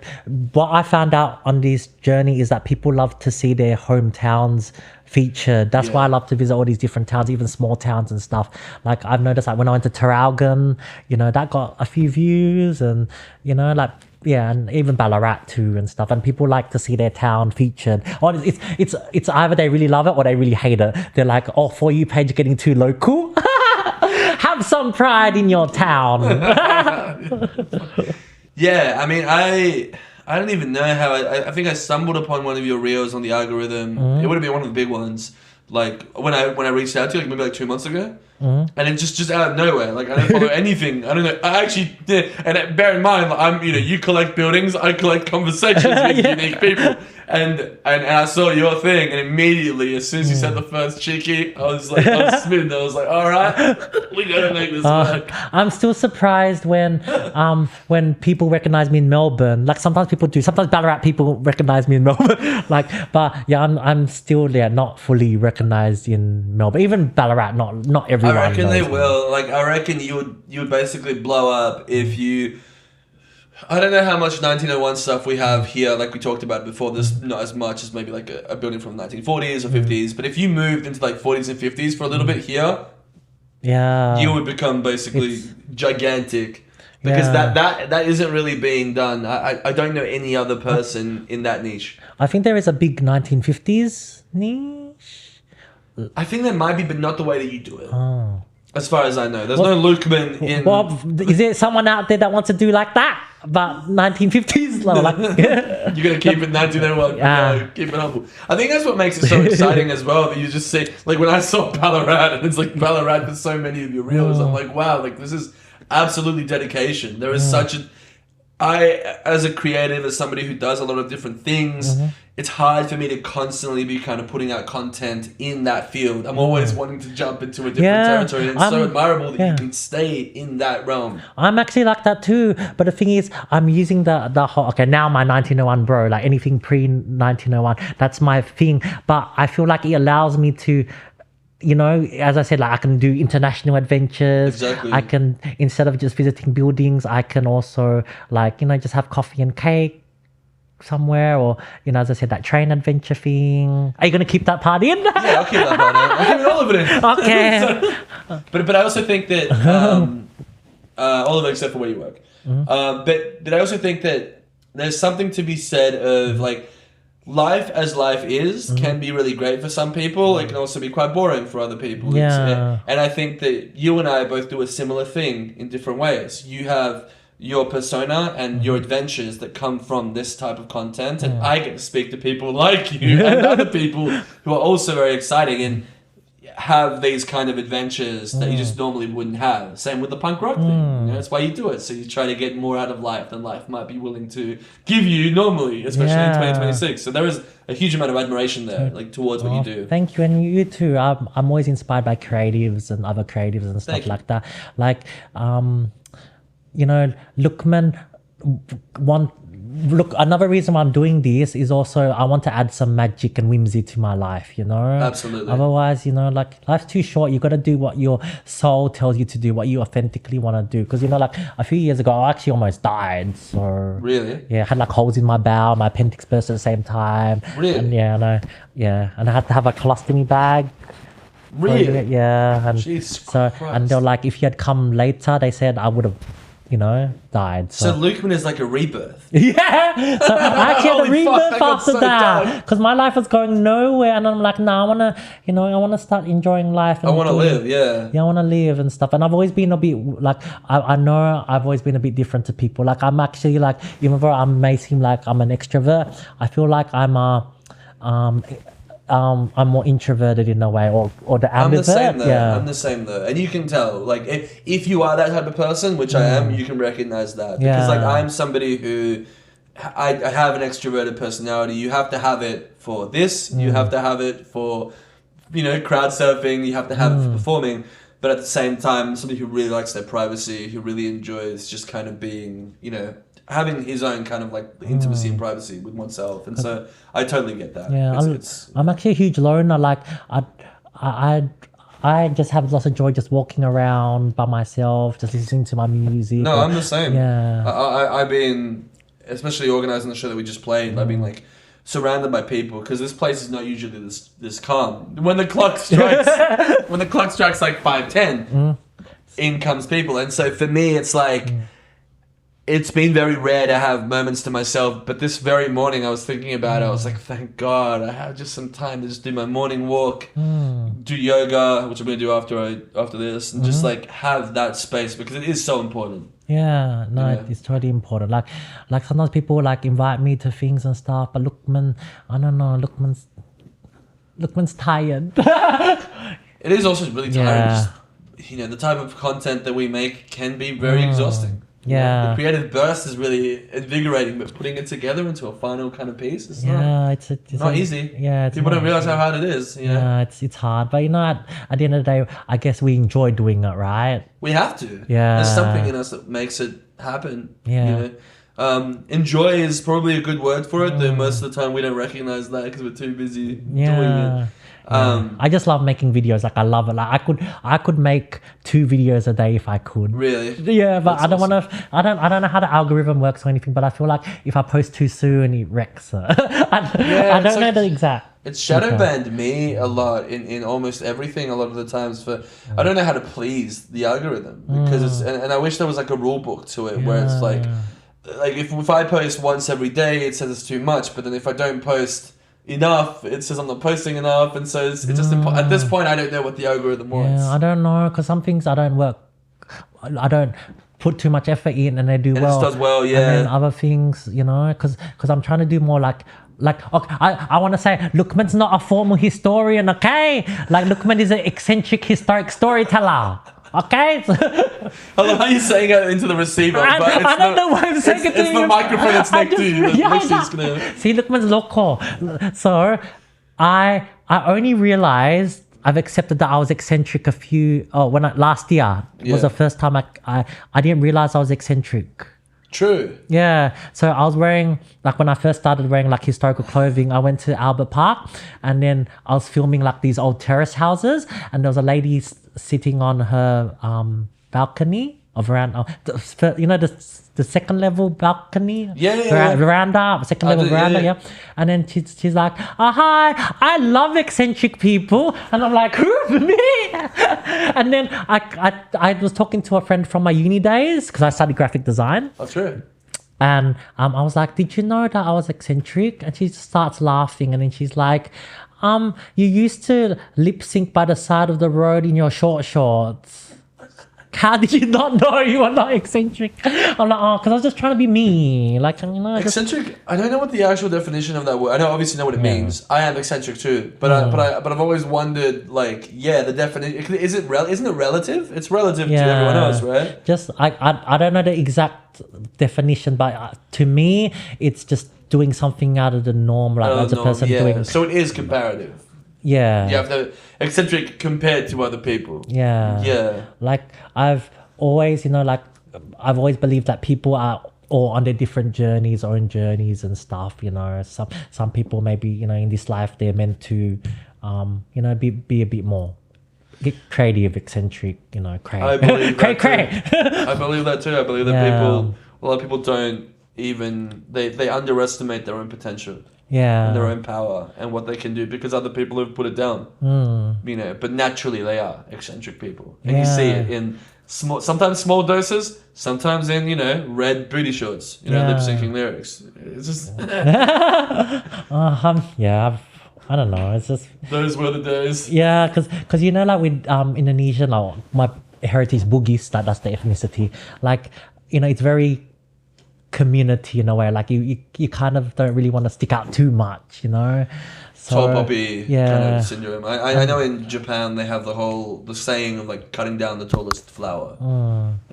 what I found out on this journey is that people love to see their hometowns featured. That's why I love to visit all these different towns, even small towns and stuff. Like I've noticed like when I went to Traralgon, that got a few views and, and even Ballarat too and stuff. And people like to see their town featured. Or it's either they really love it or they really hate it. They're like, oh, For You page getting too local. Have some pride in your town. Yeah, I mean, I don't even know how I think I stumbled upon one of your reels on the algorithm. It would have been one of the big ones. Like when I reached out to you, like maybe like 2 months ago. And it just out of nowhere, like I don't follow anything. I don't know. I actually did, and bear in mind, I'm you collect buildings, I collect conversations with unique people, and I saw your thing, and immediately as soon as you said the first cheeky, I was smitten. I was like, all right, we gotta make this work. I'm still surprised when people recognize me in Melbourne. Like sometimes people do. Sometimes Ballarat people recognize me in Melbourne. I'm still not fully recognized in Melbourne. Even Ballarat, not everywhere. everyone I reckon knows they me. will. Like, I reckon you would basically blow up if you. I don't know how much 1901 stuff we have here, like we talked about before. There's not as much as maybe like a building from the 1940s or 50s. But if you moved into like 40s and 50s for a little bit here, Yeah. you would become basically gigantic. Because Yeah. that isn't really being done. I don't know any other person in that niche. I think there is a big 1950s niche. I think there might be, but not the way that you do it. Oh. As far as I know. There's no Lukman in... Well, is there someone out there that wants to do like that? But 1950s? Like, You're going to keep it 1901. Yeah. Keep it humble. I think that's what makes it so exciting as well. That you just see... Like when I saw Ballarat, and it's like Ballarat for so many of your reels, I'm like, wow, like this is absolutely dedication. There is such a... as a creative, as somebody who does a lot of different things, it's hard for me to constantly be kind of putting out content in that field. I'm always wanting to jump into a different territory, and it's so admirable that you can stay in that realm. I'm actually like that too, but the thing is, I'm using the whole, okay, now my 1901 bro, like anything pre-1901, that's my thing, but I feel like it allows me to, you know, as I said, like I can do international adventures. Exactly. I can, instead of just visiting buildings, I can also like, you know, just have coffee and cake somewhere, or, you know, as I said, that train adventure thing. Are you going to keep that part in? Yeah, I'll keep that part in. I'll keep all of it in. Okay. But I also think that all of it except for where you work. But I also think that there's something to be said of like life as life is can be really great for some people. It can also be quite boring for other people. Yeah. And I think that you and I both do a similar thing in different ways. You have your persona and your adventures that come from this type of content, and I get to speak to people like you and other people who are also very exciting and have these kind of adventures that you just normally wouldn't have. Same with the punk rock thing. You know, that's why you do it. So you try to get more out of life than life might be willing to give you normally, especially in 2026. So there is a huge amount of admiration there, like towards what you do. Thank you, and you too. I'm always inspired by creatives and other creatives and stuff like that. Like, you know, Lukman, another reason why I'm doing this is also I want to add some magic and whimsy to my life, you know? Absolutely. Otherwise, you know, like life's too short. You got to do what your soul tells you to do, what you authentically want to do. Because, you know, like a few years ago, I actually almost died. So, Really? yeah, I had like holes in my bowel, my appendix burst at the same time. Really? And and I had to have a colostomy bag. Really? Yeah. And Jesus so, Christ. and they're like, if you had come later, they said I would have, you know, died. So Lukman is like a rebirth. Yeah, so I actually had a Holy fuck, rebirth that got after so that dark. because my life was going nowhere, and I'm like, I want to start enjoying life. And I want to live, yeah. I want to live and stuff. And I've always been a bit like, I know I've always been a bit different to people. Like I'm actually like, even though I may seem like I'm an extrovert, I feel like I'm more introverted in a way, or the ambivert. I'm the same though. Yeah. I'm the same though, and you can tell. Like if you are that type of person, which I am, you can recognize that because like I'm somebody who I have an extroverted personality. You have to have it for this. You have to have it for crowd surfing. You have to have it for performing. But at the same time, somebody who really likes their privacy, who really enjoys just kind of being, having his own kind of like intimacy and privacy with oneself. And so I totally get that. Yeah, It's I'm actually a huge loner. Like I just have lots of joy just walking around by myself, just listening to my music. No, I'm the same. Yeah. I've been, especially organising the show that we just played, I've been like surrounded by people because this place is not usually this calm. When the clock strikes, like 5:10, in comes people. And so for me, it's like, it's been very rare to have moments to myself, but this very morning I was thinking about it. I was like, thank God I have just some time to just do my morning walk, do yoga, which I'm going to do after this, and just like have that space because it is so important. Yeah, no, it's totally important. Like sometimes people like invite me to things and stuff, but Lukman, I don't know, Lukman's tired. It is also really tiring. Just, the type of content that we make can be very exhausting. Yeah. The creative burst is really invigorating, but putting it together into a final kind of piece is it's not easy. Yeah, people don't realize how hard it is. Yeah, it's hard, but at the end of the day, I guess we enjoy doing it, right? We have to. Yeah, there's something in us that makes it happen. Yeah. Enjoy is probably a good word for it, though most of the time we don't recognize that because we're too busy doing it. I just love making videos. Like I love it. Like I could make 2 videos a day if I could. Really? Yeah, but That's I don't awesome. want to. I don't know how the algorithm works or anything. But I feel like if I post too soon, it wrecks it. I don't know the exact. It's shadow banned me a lot in almost everything a lot of the times for I don't know how to please the algorithm because it's and I wish there was like a rule book to it where it's like if I post once every day it says it's too much, but then if I don't post enough it says I'm not posting enough, and so it's just at this point I don't know what the algorithm wants. Yeah, I don't know because some things I don't work. I don't put too much effort in and they do well. It does well, yeah. And then other things, you know, because I'm trying to do more like okay, I want to say Lukman's not a formal historian, okay? Like Lukman is an eccentric historic storyteller, okay? I love how you're saying it into the receiver, but it's I don't know why I'm saying it to you. It's the microphone that's next to you. See, Lukman's local. So I only realized I've accepted that I was eccentric last year was the first time I didn't realize I was eccentric. True. Yeah. So I was wearing, like when I first started wearing like historical clothing, I went to Albert Park and then I was filming like these old terrace houses and there was a lady sitting on her balcony of around, you know, the second level balcony? Veranda, second level veranda, yeah. And then she's like, oh, hi, I love eccentric people. And I'm like, who? Me? And then I was talking to a friend from my uni days because I studied graphic design. Oh, true. And I was like, did you know that I was eccentric? And she just starts laughing and then she's like, you used to lip sync by the side of the road in your short shorts. How did you not know you were not eccentric? I'm like, oh, because I was just trying to be me. Like, you know, eccentric. I don't know what the actual definition of that word. I don't obviously know what it means. I am eccentric too, but I've always wondered, like, the definition. Isn't it relative? It's relative to everyone else, right? Just I don't know the exact definition, but to me, it's just doing something out of the norm, like as a person doing. So it is comparative. Yeah. You have the eccentric compared to other people. Yeah. Yeah. Like I've always believed that people are all on their different journeys, own journeys and stuff, you know. Some people maybe, you know, in this life they're meant to you know, be a bit more creative, eccentric, you know, I believe that too. I I believe that too. I believe that a lot of people don't even they underestimate their own potential. And their own power and what they can do because other people have put it down. You know, but naturally they are eccentric people. And you see it in sometimes small doses, sometimes in, you know, red booty shorts, you know, lip syncing lyrics. It's just I don't know. It's just those were the days. Yeah, because you know, like with Indonesian, like my heritage Bugis, that's the ethnicity. Like, you know, it's very community in a way, like you kind of don't really want to stick out too much, you know. So, tall poppy kind of syndrome. I know in Japan they have the saying of like cutting down the tallest flower,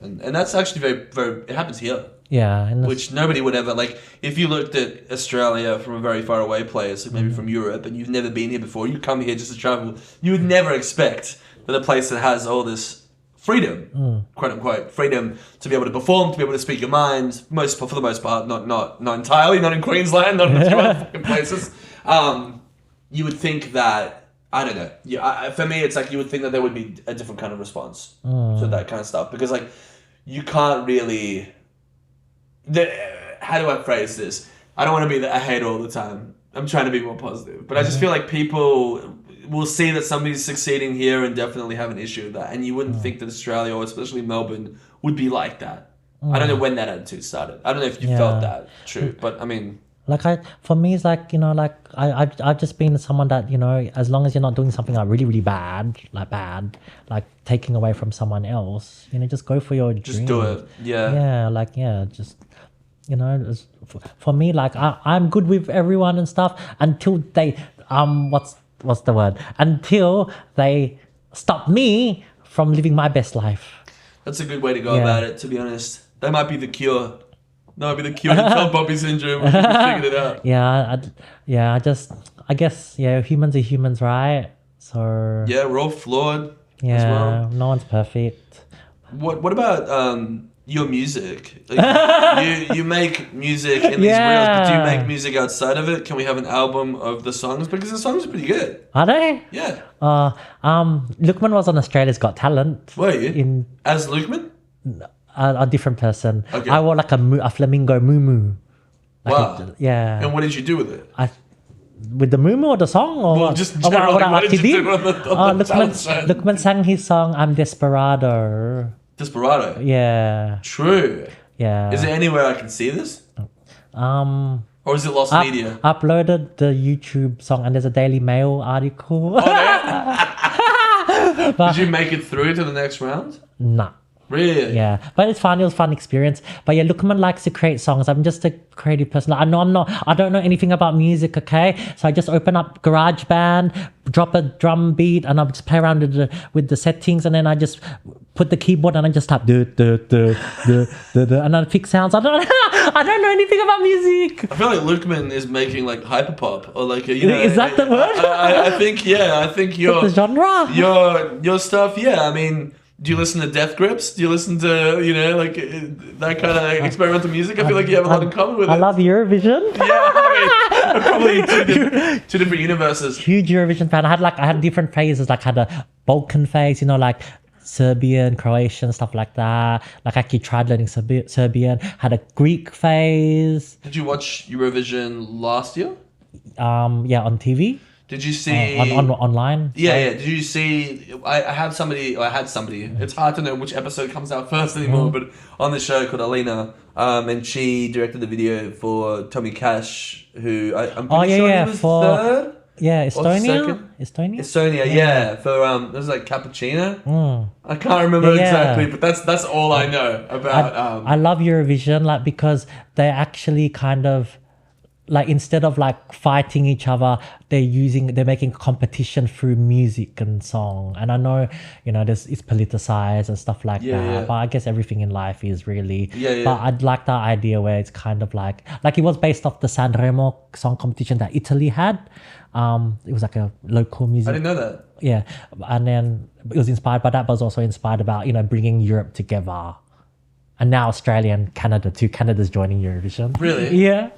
and that's actually very, very. It happens here. Yeah, which nobody would ever like. If you looked at Australia from a very far away place, like maybe from Europe, and you've never been here before, you come here just to travel. You would never expect that a place that has all this freedom, quote unquote, freedom to be able to perform, to be able to speak your mind, for the most part, not entirely, not in Queensland, not in a few other fucking places. You would think that, I don't know. For me, it's like you would think that there would be a different kind of response to that kind of stuff because, like, you can't really. How do I phrase this? I don't want to be a hater all the time. I'm trying to be more positive, but I just feel like people will see that somebody's succeeding here and definitely have an issue with that. And you wouldn't think that Australia, or especially Melbourne, would be like that. I don't know when that attitude started. I don't know if you felt that true, but I mean... Like for me, it's like, you know, like I've just been someone that, you know, as long as you're not doing something like really, really bad, like taking away from someone else, you know, just go for your dream. Just do it. Just, you know, for me, like I'm good with everyone and stuff until they, what's the word? Until they stop me from living my best life. That's a good way to go about it, to be honest. That might be the cure. That might be the cure to tall poppy syndrome. We figured it out. I guess, humans are humans, right? So... Yeah, we're all flawed as well. No one's perfect. What about, your music. Like, you make music in these reels, but do you make music outside of it? Can we have an album of the songs? Because the songs are pretty good. Are they? Yeah. Lukman was on Australia's Got Talent. Were you? As Lukman? A different person. Okay. I wore like a flamingo muumuu. Wow. Yeah. And what did you do with it? With the muumuu or the song? Or Well, what? just Or generally, what did you did? do on the talent show? Lukman sang his song "I'm Desperado." Desperado. Yeah. True. Yeah. Is there anywhere I can see this? Or is it lost media? Uploaded the YouTube song, and there's a Daily Mail article. Did you make it through to the next round? Nah. Really? Yeah, but it's fun. It was a fun experience. But yeah, Lukman likes to create songs. I'm just a creative person. I don't know anything about music, okay? So I just open up GarageBand, drop a drum beat, and I just play around with the settings, and then I just put the keyboard and I just type and I pick sounds. I don't know anything about music. I feel like Lukman is making like hyperpop or like Is that the word? I think your the genre. Your stuff. Yeah, I mean. Do you listen to Death Grips? Do you listen to, like that kind of experimental music? I feel like you have a lot in common with it. I love Eurovision. Yeah, probably two different universes. Huge Eurovision fan. I had different phases. Like I had a Balkan phase, like Serbian, Croatian, stuff like that. Like I actually tried learning Serbian. Had a Greek phase. Did you watch Eurovision last year? Yeah, on TV. Did you see online? Yeah. Did you see? I had somebody. It's hard to know which episode comes out first anymore. But on the show called Alina, and she directed the video for Tommy Cash, who I'm pretty sure he was third. Yeah, Estonia. Yeah. For it was like cappuccino. I can't remember exactly, but that's all I know about. I love Eurovision, because they actually kind of. Instead of fighting each other, they're making competition through music and song. And I know, it's politicized and stuff like that. Yeah. But I guess everything in life is really. Yeah. But I'd like that idea where it's kind of like it was based off the Sanremo song competition that Italy had. It was like a local music. I didn't know that. Yeah, and then it was inspired by that, but it was also inspired about bringing Europe together. And now Australia and Canada too. Canada's joining Eurovision. Really? Yeah.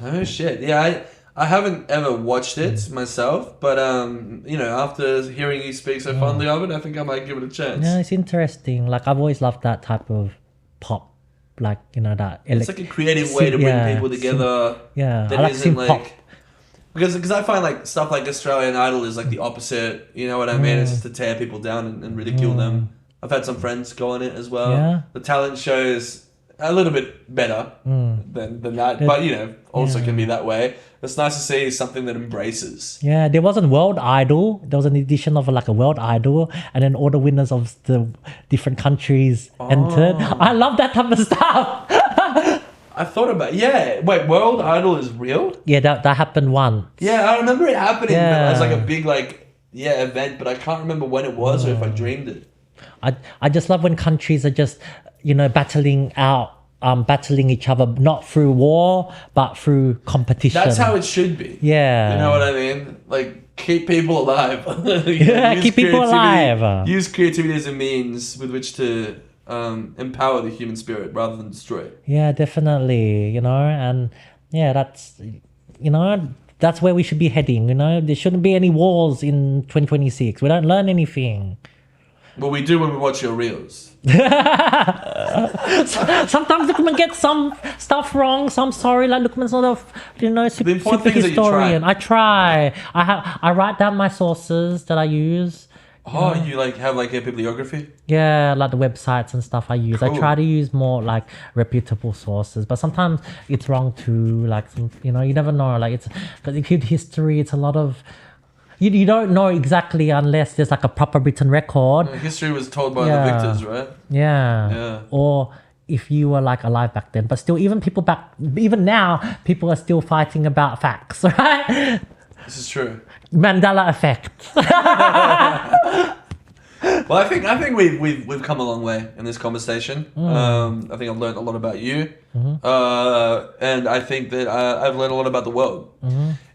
Oh shit! Yeah, I haven't ever watched it myself, but after hearing you speak so fondly of it, I think I might give it a chance. Yeah, it's interesting. I've always loved that type of pop, that. It's like a creative way to bring people together. Yeah, that I like isn't pop. Because I find stuff like Australian Idol is the opposite. You know what I mean? It's just to tear people down and ridicule them. I've had some friends go on it as well. Yeah. The talent shows a little bit better than that, but also can be that way. It's nice to see something that embraces. Yeah, there wasn't World Idol. There was an edition of a World Idol, and then all the winners of the different countries entered. I love that type of stuff. I thought about Wait, World Idol is real? Yeah, that happened once. Yeah, I remember it happening as a big event, but I can't remember when it was or if I dreamed it. I just love when countries are just, battling each other, not through war, but through competition. That's how it should be. Yeah. You know what I mean? Keep people alive. Keep people alive. Use creativity as a means with which to empower the human spirit rather than destroy it. Yeah, definitely. And that's where we should be heading. There shouldn't be any wars in 2026. We don't learn anything. Well, we do when we watch your reels. Sometimes Lukman gets some stuff wrong, so I'm sorry. Lukman's not a super historian. I try. I write down my sources that I use. Oh, you have a bibliography? Yeah, the websites and stuff I use. Cool. I try to use more reputable sources, but sometimes it's wrong too. You never know. It's history. It's a lot of. You don't know exactly unless there's a proper written record. History was told by the victors, right? Yeah. Or if you were alive back then. But still, even now, people are still fighting about facts, right? This is true. Mandela effect. Well, I think we've come a long way in this conversation. I think I've learned a lot about you, and I think that I've learned a lot about the world.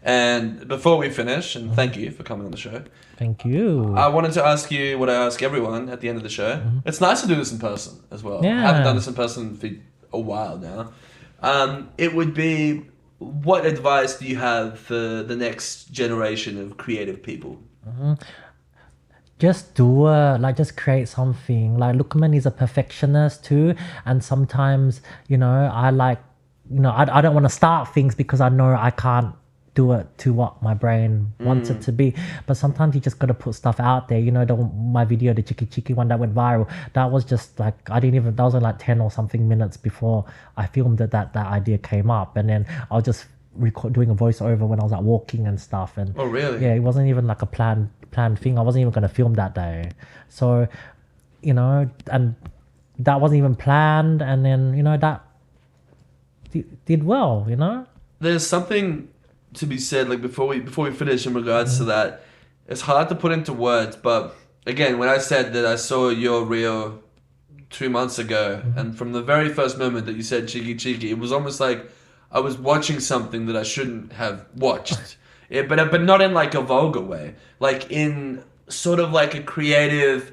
And before we finish, and thank you for coming on the show, Thank you. I wanted to ask you what I ask everyone at the end of the show. It's nice to do this in person as well. Yeah. I haven't done this in person for a while now. It would be, what advice do you have for the next generation of creative people? Just do it, like just create something. Like Lukman is a perfectionist too, and sometimes I don't want to start things because I know I can't do it to what my brain wants it to be. But sometimes you just gotta put stuff out there. My video, the Chiki one that went viral, that was just like that was only like 10 or something minutes before I filmed it, that idea came up, and then I was just doing a voiceover when I was like walking and stuff. And oh really? Yeah, it wasn't even like a planned thing. I wasn't even gonna film that day. So and that wasn't even planned, and then that did well. There's something to be said, like before we finish, in regards to that. It's hard to put into words, but again, when I said that I saw your reel 2 months ago, and from the very first moment that you said Chiki, it was almost like I was watching something that I shouldn't have watched. But not in like a vulgar way, like in sort of like a creative,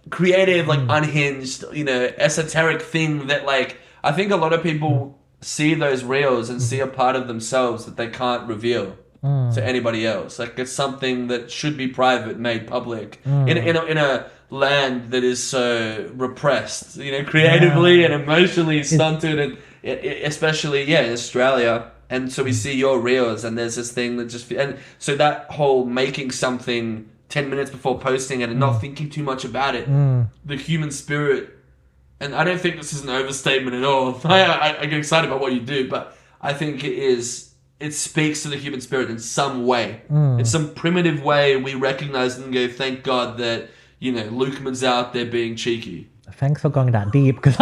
like unhinged, esoteric thing that, like, I think a lot of people see those reels and see a part of themselves that they can't reveal to anybody else. Like, it's something that should be private, made public in a land that is so repressed, creatively and emotionally stunted, and especially in Australia. And so we see your reels, and there's this thing that just, and so that whole making something 10 minutes before posting it and not thinking too much about it, the human spirit. And I don't think this is an overstatement at all. I get excited about what you do, but I think it speaks to the human spirit in some way. In some primitive way, we recognize it and go, thank God that, Lukman's out there being cheeky. Thanks for going that deep, because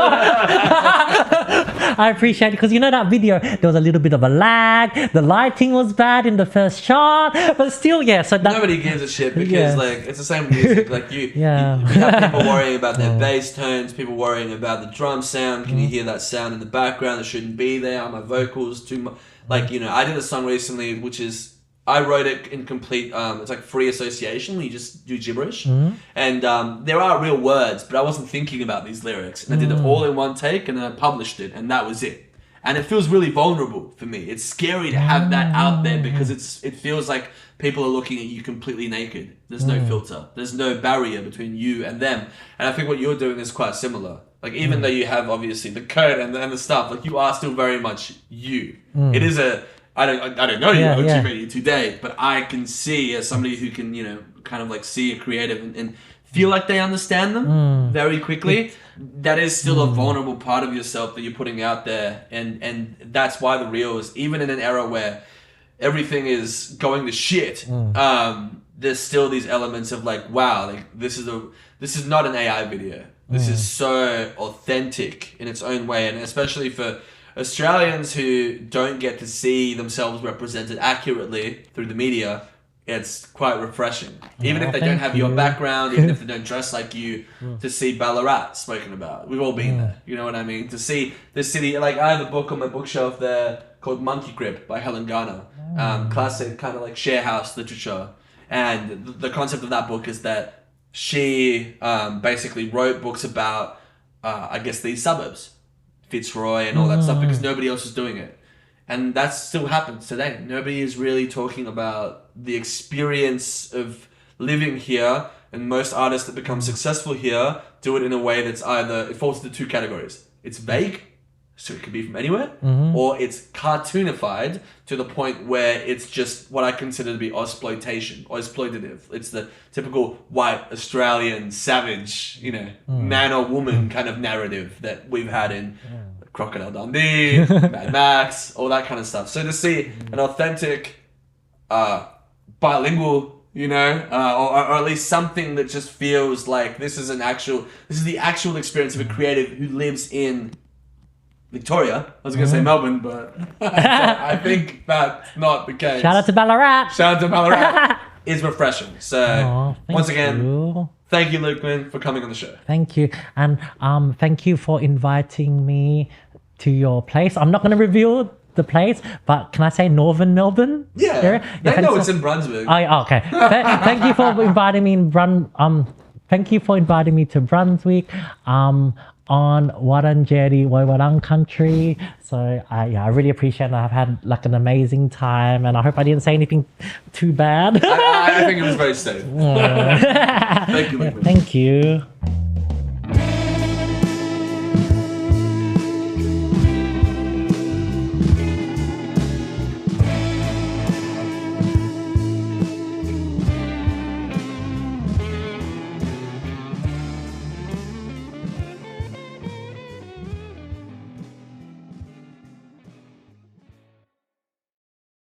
I appreciate it, because that video, there was a little bit of a lag, the lighting was bad in the first shot, but still, so that nobody gives a shit, because like it's the same with music. Like you have people worrying about their bass tones, people worrying about the drum sound. Can you hear that sound in the background that shouldn't be there? Are my vocals too much? Like, I did a song recently, which is, I wrote it in complete, it's like free association, where you just do gibberish. And there are real words, but I wasn't thinking about these lyrics. And I did it all in one take, and then I published it, and that was it. And it feels really vulnerable for me. It's scary to have that out there, because it feels like people are looking at you completely naked. There's no filter. There's no barrier between you and them. And I think what you're doing is quite similar. Like, even though you have, obviously, the code and the stuff, like, you are still very much you. It is I don't know you today, but I can see, as somebody who can, kind of like see a creative and feel like they understand them very quickly, that is still a vulnerable part of yourself that you're putting out there. And that's why the reels, even in an era where everything is going to shit, there's still these elements of like, wow, like this is not an AI video. This is so authentic in its own way, and especially for Australians who don't get to see themselves represented accurately through the media, it's quite refreshing. Even if they don't have your background, even if they don't dress like you, to see Ballarat spoken about. We've all been there, you know what I mean? To see the city, like I have a book on my bookshelf there called Monkey Grip by Helen Garner. Classic kind of like share house literature. And the concept of that book is that she basically wrote books about, I guess, these suburbs. Fitzroy and all that stuff, because nobody else is doing it. And that still happens today. Nobody is really talking about the experience of living here, and most artists that become successful here do it in a way that's either, it falls into two categories. It's vague, so it could be from anywhere, or it's cartoonified to the point where it's just what I consider to be exploitative. It's the typical white Australian savage, man or woman kind of narrative that we've had in Crocodile Dundee, Mad Max, all that kind of stuff. So to see an authentic, bilingual, or at least something that just feels like this is the actual experience of a creative who lives in Victoria. I was going to say Melbourne, but I think that's not the case. Shout out to Ballarat. Is refreshing. So once again, thank you, Lukman, for coming on the show. Thank you. And thank you for inviting me to your place. I'm not going to reveal the place, but can I say Northern Melbourne? Yeah, area? they know it's in Brunswick. Okay. Thank you for inviting me thank you for inviting me to Brunswick. On Wurundjeri Woiwurrung country. So I really appreciate it. I've had like an amazing time, and I hope I didn't say anything too bad. I think it was very safe. Thank you, Lukman. Thank you.